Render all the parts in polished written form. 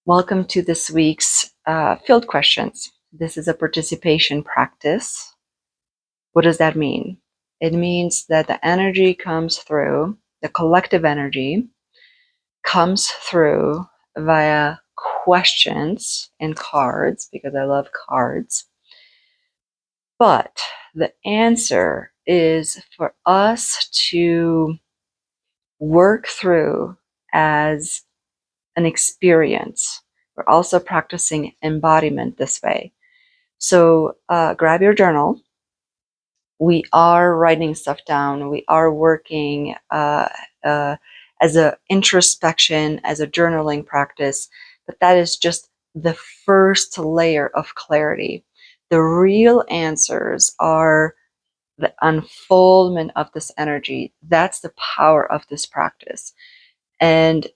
Welcome to this week's field questions. This is a participation practice. What does that mean? It means that the energy comes through, the collective energy comes through via questions and cards, because I love cards. But the answer is for us to work through as an experience. We're also practicing embodiment this way. So grab your journal. We are writing stuff down. We are working as a introspection, as a journaling practice, but that is just the first layer of clarity. The real answers are the unfoldment of this energy. That's the power of this practice. And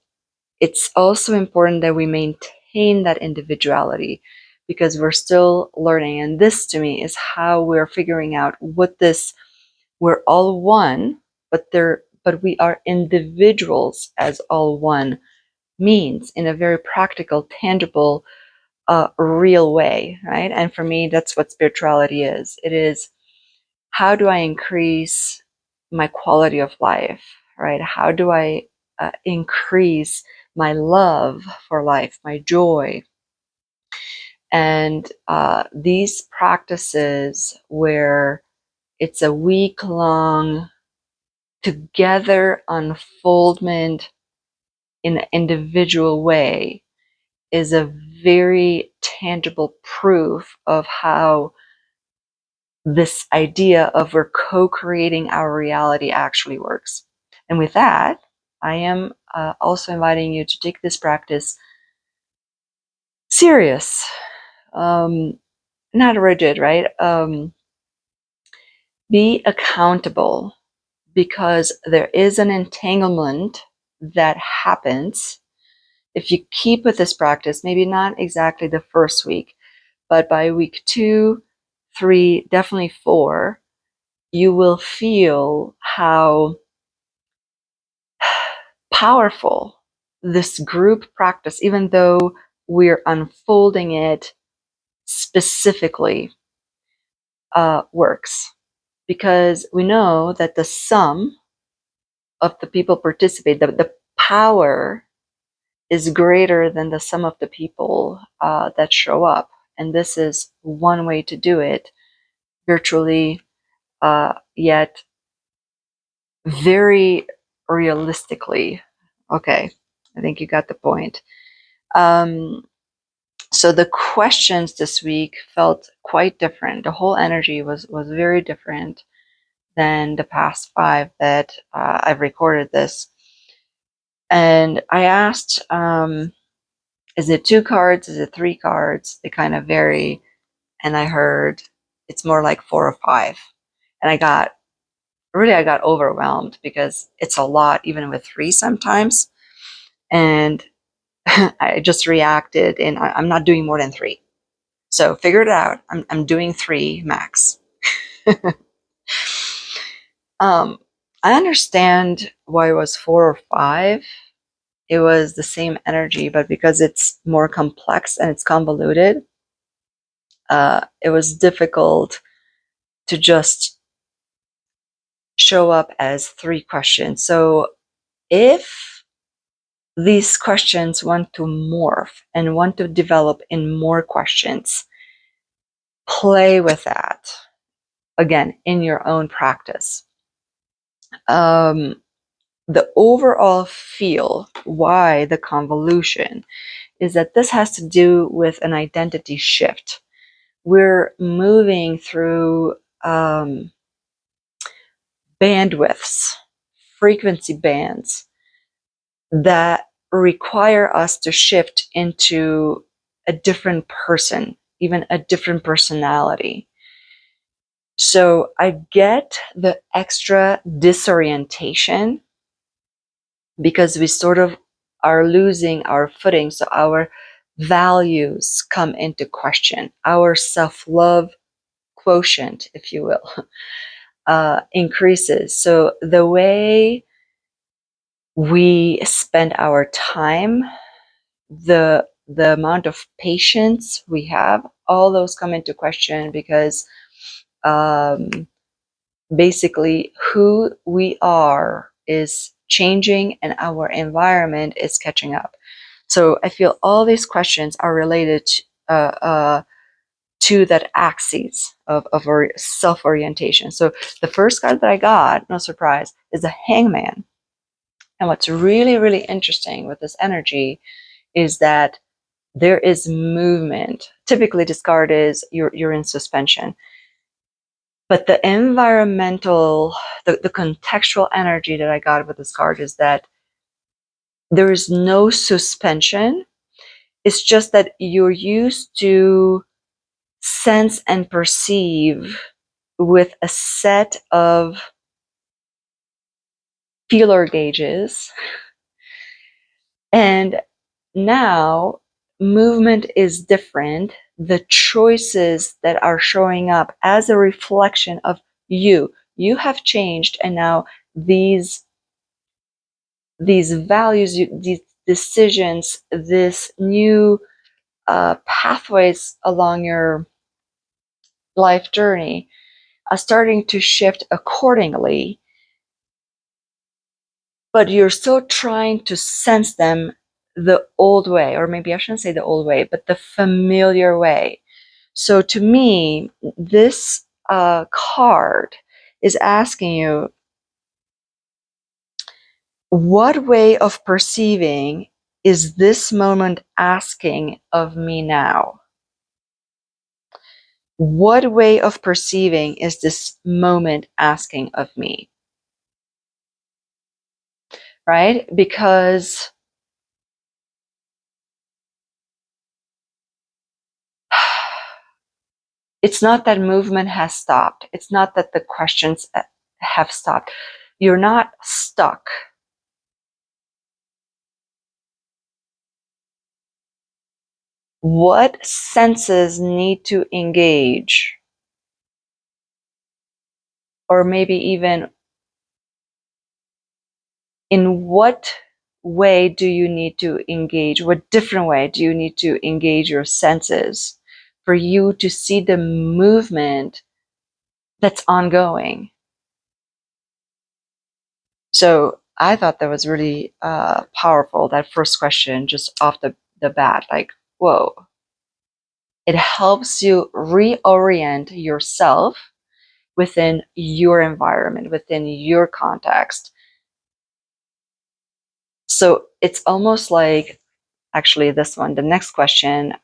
it's also important that we maintain that individuality because we're still learning. And this to me is how we're figuring out what this, we're all one, but we are individuals as all one means in a very practical, tangible, real way, right? And for me, that's what spirituality is. It is, how do I increase my quality of life, right? How do I increase my love for life, my joy? And these practices where it's a week-long together unfoldment in an individual way is a very tangible proof of how this idea of we're co-creating our reality actually works. And with that, I am also inviting you to take this practice serious, not rigid, right? Be accountable, because there is an entanglement that happens if you keep with this practice, maybe not exactly the first week, but by week 2, 3, definitely 4, you will feel how powerful this group practice, even though we're unfolding it specifically, works. Because we know that the sum of the people participate, the power is greater than the sum of the people that show up. And this is one way to do it virtually, yet very realistically. Okay, I think you got the point. So the questions this week felt quite different. The whole energy was very different than the past 5 that I've recorded this. And I asked, is it 2 cards? Is it 3 cards? They kind of vary. And I heard it's more like 4 or 5. And I got overwhelmed because it's a lot, even with 3 sometimes. And I just reacted, and I'm not doing more than 3. So figure it out. I'm doing 3 max. I understand why it was 4 or 5. It was the same energy, but because it's more complex and it's convoluted, it was difficult to just show up as 3 questions. So if these questions want to morph and want to develop in more questions, play with that again in your own practice. The overall feel, why the convolution, is that this has to do with an identity shift. We're moving through bandwidths, frequency bands that require us to shift into a different person, even a different personality. So I get the extra disorientation because we sort of are losing our footing. So our values come into question. Our self-love quotient, if you will, increases. So the way we spend our time, the the amount of patience we have, all those come into question because basically who we are is changing and our environment is catching up. So I feel all these questions are related to that axis of self-orientation. So the first card that I got, no surprise, is the Hangman. And what's really, really interesting with this energy is that there is movement. Typically, this card is you're in suspension. But the environmental, the contextual energy that I got with this card is that there is no suspension. It's just that you're used to sense and perceive with a set of feeler gauges. And now movement is different. The choices that are showing up as a reflection of you have changed, and now these values, these decisions, this new pathways along your life journey are starting to shift accordingly, but you're still trying to sense them the old way, or maybe I shouldn't say the old way, but the familiar way. So to me, this card is asking you, what way of perceiving is this moment asking of me now? What way of perceiving is this moment asking of me? Right? Because it's not that movement has stopped. It's not that the questions have stopped. You're not stuck. What senses need to engage? Or maybe even in what way do you need to engage? What different way do you need to engage your senses for you to see the movement that's ongoing? So I thought that was really powerful, that first question, just off the bat, like, whoa. It helps you reorient yourself within your environment, within your context. So it's almost like, actually, this one, the next question,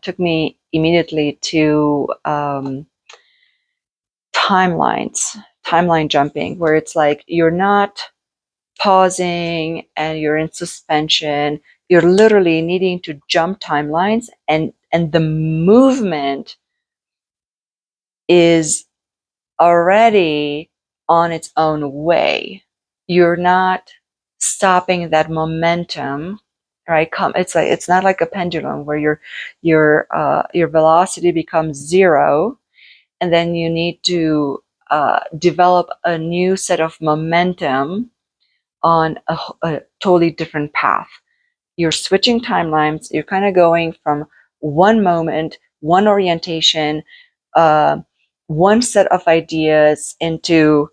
took me immediately to timeline jumping, where it's like you're not pausing and you're in suspension. You're literally needing to jump timelines, and the movement is already on its own way. You're not stopping that momentum, right? It's not like a pendulum where your velocity becomes zero, and then you need to develop a new set of momentum on a totally different path. You're switching timelines. You're kind of going from one moment, one orientation, uh, one set of ideas into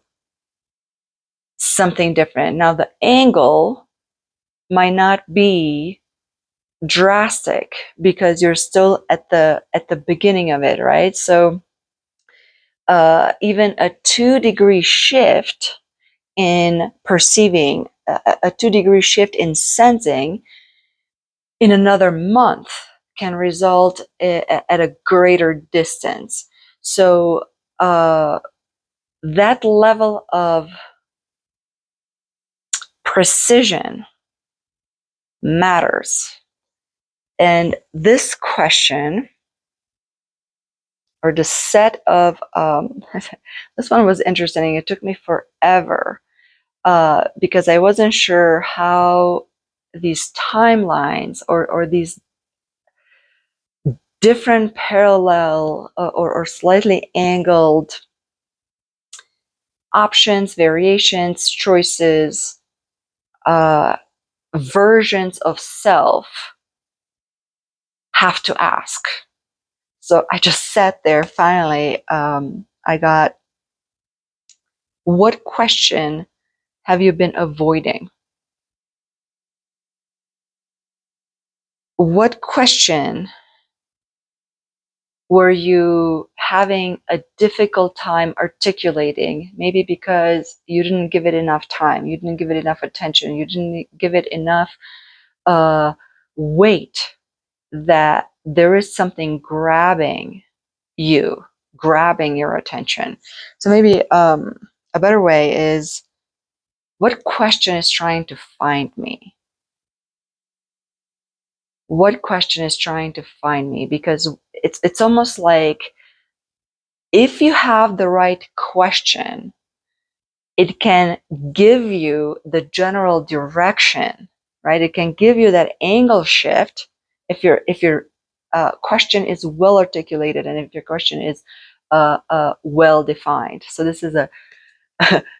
something different. Now, the angle might not be drastic because you're still at the beginning of it, right? So even a 2-degree shift in perceiving, a 2-degree shift in sensing in another month can result at a greater distance. So that level of precision matters. And this question, or the set of, this one was interesting. It took me forever because I wasn't sure how these timelines or these different parallel or slightly angled options, variations, choices, versions of self have to ask. So I just sat there. Finally, I got, what question have you been avoiding? What question were you having a difficult time articulating? Maybe because you didn't give it enough time, you didn't give it enough attention, you didn't give it enough weight, that there is something grabbing you, grabbing your attention. So maybe a better way is, what question is trying to find me? What question is trying to find me? Because it's almost like, if you have the right question, it can give you the general direction, right? It can give you that angle shift if your question is well articulated, and if your question is well defined. So this is a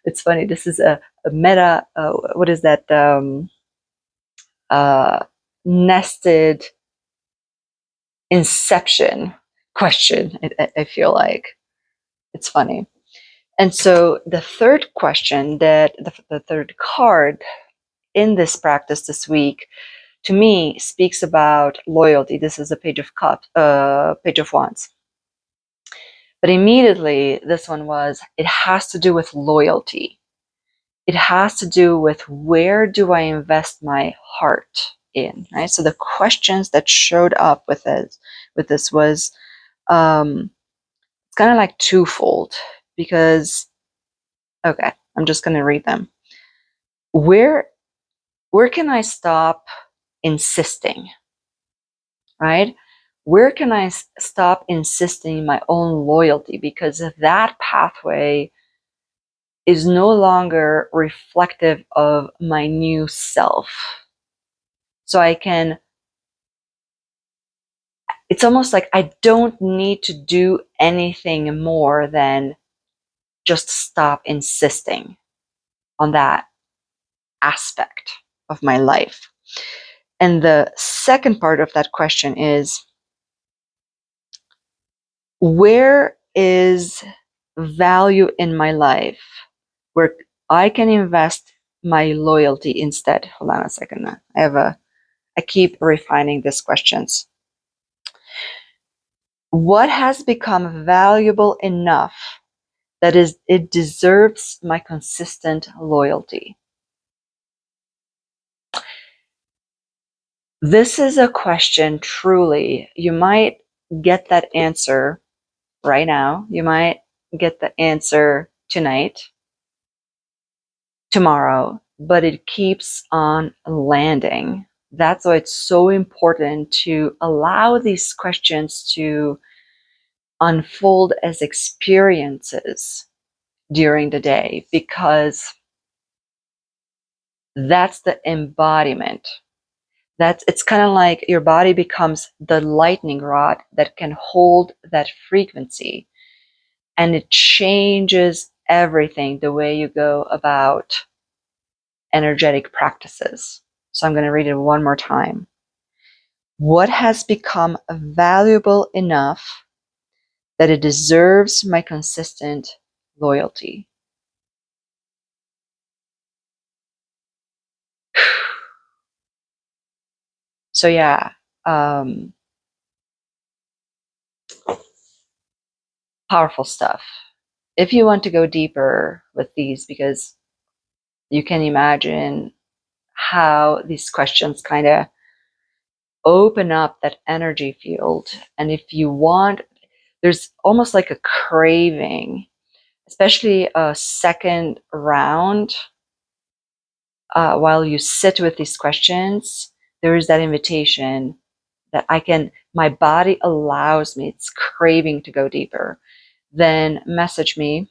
it's funny. This is a meta. What is that? Nested inception question. I feel like it's funny. And so the third question, that the third card in this practice this week, to me, speaks about loyalty. This is a page of cups, page of wands. But immediately, this one was, it has to do with loyalty. It has to do with, where do I invest my heart in, right? So the questions that showed up with this was, it's kind of like twofold, because, okay, I'm just going to read them. Where can I stop insisting, right? Where can I stop insisting my own loyalty? Because that pathway is no longer reflective of my new self. So it's almost like I don't need to do anything more than just stop insisting on that aspect of my life. And the second part of that question is, where is value in my life where I can invest my loyalty instead? Hold on a second. I keep refining these questions. What has become valuable enough that it deserves my consistent loyalty? This is a question, truly. You might get that answer right now. You might get the answer tonight, tomorrow, but it keeps on landing. That's why it's so important to allow these questions to unfold as experiences during the day, because that's the embodiment. It's kind of like your body becomes the lightning rod that can hold that frequency, and it changes everything, the way you go about energetic practices. So I'm going to read it one more time. What has become valuable enough that it deserves my consistent loyalty? So yeah, powerful stuff. If you want to go deeper with these, because you can imagine how these questions kind of open up that energy field. And if you want, there's almost like a craving, especially a second round, while you sit with these questions, there is that invitation that my body allows me, it's craving to go deeper. Then message me,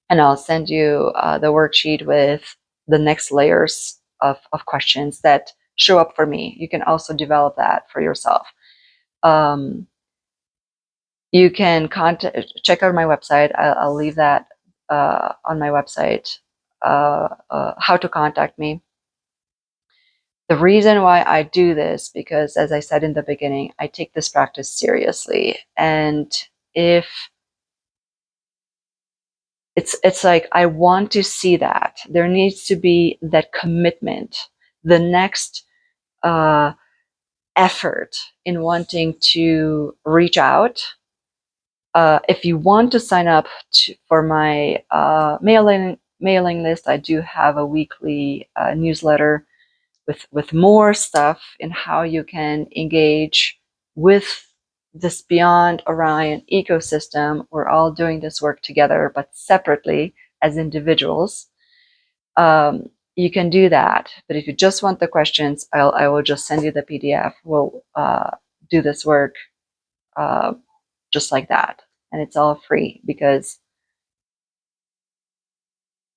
and I'll send you the worksheet with the next layers of questions that show up for me. You can also develop that for yourself. You can check out my website. I'll leave that on my website, how to contact me. The reason why I do this, because as I said in the beginning, I take this practice seriously. And if it's like I want to see that there needs to be that commitment, the next effort in wanting to reach out. If you want to sign up for my mailing list, I do have a weekly newsletter with more stuff in how you can engage with this Beyond Orion ecosystem. We're all doing this work together, but separately as individuals. You can do that. But if you just want the questions, I will just send you the PDF. We'll do this work just like that. And it's all free because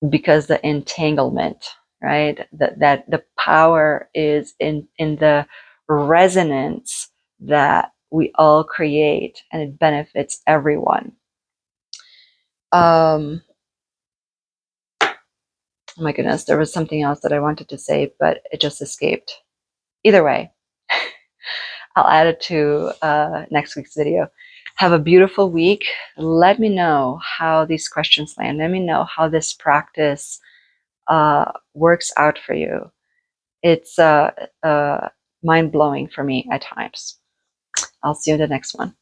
the entanglement, right? That the power is in the resonance that we all create, and it benefits everyone. Oh my goodness, there was something else that I wanted to say, but it just escaped. Either way, I'll add it to next week's video. Have a beautiful week. Let me know how these questions land. Let me know how this practice works out for you. It's mind-blowing for me at times. I'll see you in the next one.